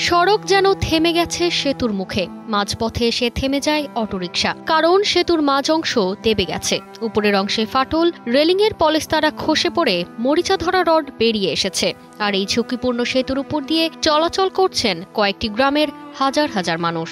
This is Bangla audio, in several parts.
সড়ক যেন থেমে গেছে সেতুর মুখে। মাঝপথে এসে থেমে যায় অটোরিকশা, কারণ সেতুর মাঝ অংশ দেবে গেছে। উপরের অংশে ফাটল, রেলিংয়ের পলেস্তারা খসে পড়ে মরিচা ধরা রড বেরিয়ে এসেছে। আর এই ঝুঁকিপূর্ণ সেতুর উপর দিয়ে চলাচল করছেন কয়েকটি গ্রামের হাজার হাজার মানুষ।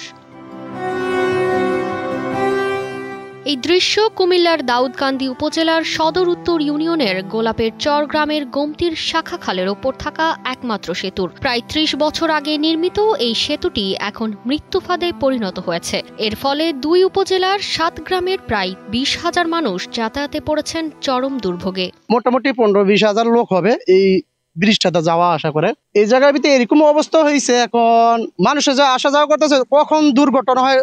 এই দৃশ্য কুমিল্লার দাউদকান্দি উপজেলার সদর উত্তর ইউনিয়নের গোলাপের চর গ্রামের গোমতীর শাখা খালের ওপর থাকা একমাত্র সেতুর। প্রায় ৩০ বছর আগে নির্মিত এই সেতুটি এখন মৃত্যু ফাঁদে পরিণত হয়েছে। এর ফলে দুই উপজেলার ৭ গ্রামের প্রায় ২০,০০০ মানুষ যাতায়াতে পড়েছেন চরম দুর্ভোগে। মোটামুটি ১৫-২০ হাজার লোক হবে এই ব্রিজটাতে যাওয়া আসা করে। এই জায়গার ভিতরে এরকম অবস্থা হয়েছে, এখন মানুষের যা আসা যাওয়া করতেছে, কখন দুর্ঘটনা হয়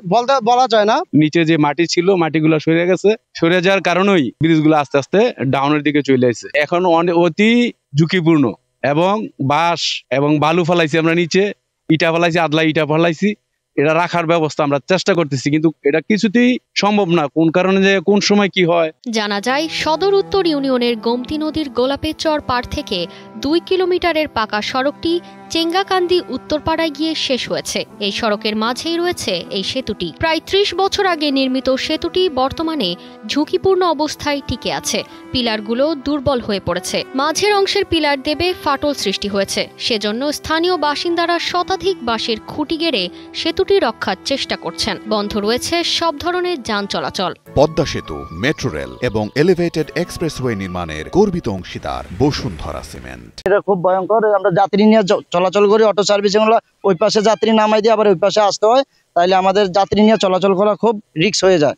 বলা যায় না। নিচে যে মাটি ছিল, মাটিগুলো সরে গেছে, সরে যাওয়ার কারণেই ব্রিজগুলো আস্তে আস্তে ডাউনের দিকে চলে আসছে। এখন অতি ঝুঁকিপূর্ণ এবং বাঁশ এবং বালু ফেলাইছি, আমরা নিচে ইটা ফেলাইছি, আদলা ইটা ফেলাইছি। এটা রাখার ব্যবস্থা আমরা চেষ্টা করতেছি, কিন্তু এটা কিছুতেই সম্ভব না। কোন কারণে যে কোন সময় কি হয়। জানা যায়, সদর উত্তর ইউনিয়নের গোমতী নদীর গোলাপের চর পাড় থেকে ২ কিলোমিটারের পাকা সড়কটি চেঙ্গাকান্দি উত্তরপাড়ায় গিয়ে শেষ হয়েছে। এই সড়কের মাঝেই রয়েছে এই সেতুটি। প্রায় ৩০ বছর আগে নির্মিত সেতুটি বর্তমানে ঝুঁকিপূর্ণ অবস্থায় টিকে আছে। পিলারগুলো দুর্বল হয়ে পড়েছে। মাঝের অংশের পিলার দেবে ফাটল সৃষ্টি হয়েছে। সেজন্য স্থানীয় বাসিন্দারা শতাধিক বাঁশের খুঁটি গেড়ে সেতুটি রক্ষার চেষ্টা করছেন। বন্ধ রয়েছে সব ধরনের যান চলাচল। পদ্মা সেতু, মেট্রো রেল এবং এলিভেটেড এক্সপ্রেসওয়ে নির্মাণের গর্বিত অংশীদার বসুন্ধরা সিমেন্ট। এটা খুব ভয়ঙ্কর। আমরা যাত্রী নিয়ে চলাচল করি, অটো সার্ভিসিং হলো ওই পাশে যাত্রী নামাই দিয়ে আবার ওই পাশে আসতে হয়, তাইলে আমাদের যাত্রী নিয়ে চলাচল করা খুব রিস্ক হয়ে যায়।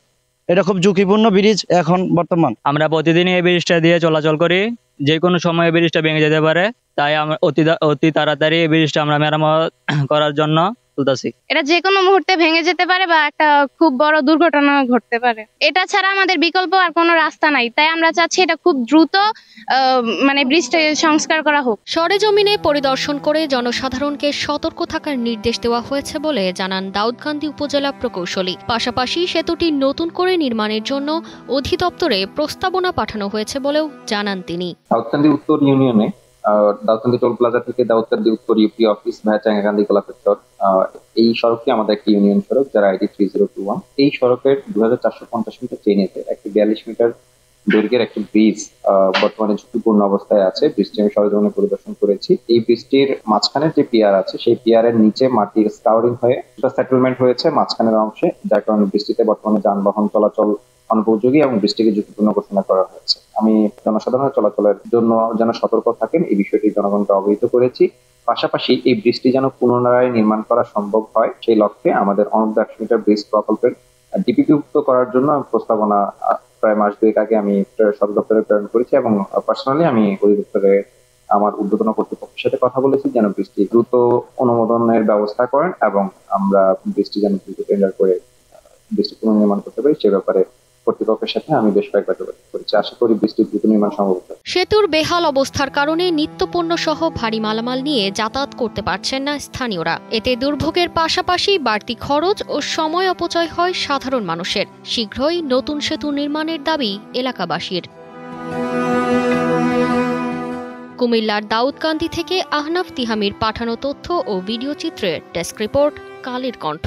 এটা খুব ঝুঁকিপূর্ণ ব্রিজ এখন বর্তমান। আমরা প্রতিদিন এই ব্রিজটা দিয়ে চলাচল করি, যে কোনো সময় ব্রিজটা ভেঙে যেতে পারে। তাই আমরা অতি তাড়াতাড়ি এই ব্রিজটা আমরা মেরামত করার জন্য তুলতেছি। এটা যে কোনো মুহূর্তে ভেঙে যেতে পারে বা একটা খুব বড় দুর্ঘটনা ঘটতে পারে। এটা ছাড়া আমাদের বিকল্প আর কোনো রাস্তা নাই। তাই আমরা চাচ্ছি এটা খুব দ্রুত ব্রিজটা সংস্কার করা হোক। সরেজমিনে পরিদর্শন করে জনসাধারণকে সতর্ক থাকার নির্দেশ দেওয়া হয়েছে বলে জানান দাউদকান্দি উপজেলা প্রকৌশলী। পাশাপাশি সেতুটি নতুন করে নির্মাণের জন্য অধিদপ্তরে প্রস্তাবনা পাঠানো হয়েছে বলেও জানান তিনি। দাউদকান্দি উত্তর ইউনিয়নে দাউদকান্দি টোল প্লাজা থেকে দাউদকান্দি উত্তর ইউপি অফিস ভায়া চেঙ্গাকান্দি গোলাপের চর, এই সড়কটি আমাদের একটি ইউনিয়ন সড়ক, যারা আইডি 3021। এই সড়কের 2450 মিটার চেইনেতে একটি 42 মিটার দৈর্ঘ্যের একটি ব্রিজ বর্তমানে ঝুঁকিপূর্ণ অবস্থায় আছে। ব্রিজটি আমি সরেজমিনে পরিদর্শন করেছি। এই ব্রিজটির মাঝখানে যে পিয়ার আছে, সেই পিয়ারের নিচে মাটির স্কাউরিং হয়ে সেটেলমেন্ট হয়েছে মাঝখানের অংশে, যার কারণে বৃষ্টিতে বর্তমানে যানবাহন চলাচল অনুপযোগী এবং বৃষ্টিকে ঝুঁকিপূর্ণ ঘোষণা করা হয়েছে। আমি জনসাধারণের চলাচলের জন্য যেন সতর্ক থাকেন এই বিষয়টি জনগণকে অবহিত করেছি। পাশাপাশি এই ব্রিজটি যেন পুনরায় নির্মাণ করা সম্ভব হয়, সেই লক্ষ্যে আমাদের অনূর্ধ্ব 100 মিটার ব্রিজ প্রকল্পের ডিপিপিভুক্ত করার জন্য প্রস্তাবনা প্রায় মাস 2 আগে আমি সব দপ্তরে প্রেরণ করেছি এবং পার্সোনালি আমি অধিদপ্তরে আমার ঊর্ধ্বতন কর্তৃপক্ষের সাথে কথা বলেছি যেন বৃষ্টি দ্রুত অনুমোদনের ব্যবস্থা করেন এবং আমরা বৃষ্টি যেন দ্রুত টেন্ডার করে বৃষ্টি পুনর্নির্মাণ করতে পারি, সে ব্যাপারে কর্তৃপক্ষের সাথে আমি বেশ কয়েকবার যোগাযোগ করেছি। আশা করি বৃষ্টির দ্রুত নির্মাণ সম্ভব হবে। সেতুর বেহাল অবস্থার কারণে নিত্যপণ্য সহ ভারী মালামাল নিয়ে যাতায়াত করতে পারছেন না স্থানীয়রা। এতে দুর্ভোগের পাশাপাশি বাড়তি খরচ ও সময় অপচয় হয় সাধারণ মানুষের। শীঘ্রই নতুন সেতু নির্মাণের দাবি এলাকাবাসীর। কুমিল্লার দাউদকান্দি থেকে আহনাফ তিহামির পাঠানো তথ্য ও ভিডিও চিত্রের ডেস্ক রিপোর্ট, কালের কণ্ঠ।